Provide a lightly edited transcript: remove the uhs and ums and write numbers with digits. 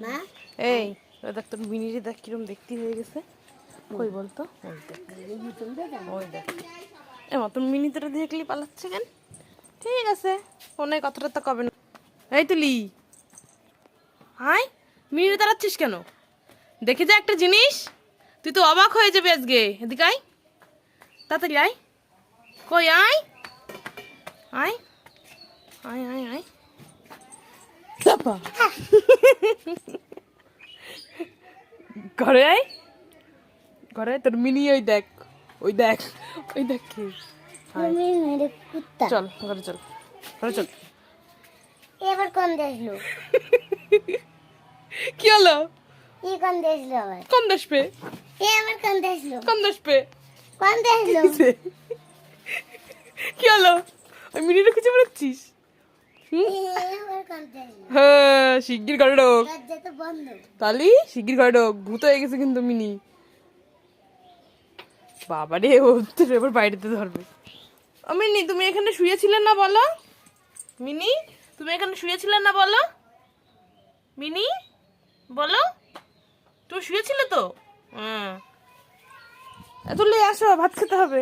মা এই দেখ তোর মিনিরে দেখ কিরম দেখতে হয়ে গেছে। কই বলতো? ওই দেখ এমা তোর মিনিতে দেখলি পালাচ্ছে কেন? ঠিক আছে ফোনে কথাটা তো কবে না। এই তুলি হাই মিনিরে দাঁড়াচ্ছিস কেন? দেখে যা একটা জিনিস, তুই তো অবাক হয়ে যাবি আজকে। এদিকে আয়, তাড়াতাড়ি আয়। কই আয় আয় আয় আয় আয় চাপা ঘরে আয়, ঘরে তোর মিনি ওই দেখ ওই দেখ ওই দেখ কি। তুমি মেরে কুত্তা চল ঘরে চল, ঘরে চল। এবার কোন দেখলো কি হলো? ই কোন দেখলো আবার কম দোষ পে, এ আবার কোন দেখলো কম দোষ পে। কোন দেখলো কি হলো? ওই মিনিটা খুঁজে বেড়াচ্ছিস? এ আবার কোন দেখলো হ্যাঁ শিগগির ঘরে ঢোক। দরজা তো বন্ধ তালি শিগগির ঘরে ঢোক, ভূত হয়ে গেছে কিন্তু মিনি। বাবারে ও তোর এবার বাইরেতে ধরবে। ও মিনি তুমি এখানে শুয়েছিলে না বলো? মিনি তুমি এখানে শুয়েছিলে না বলো? মিনি বলো, তুমি শুয়েছিলে তো? হ্যাঁ এত আসো ভাত খেতে হবে।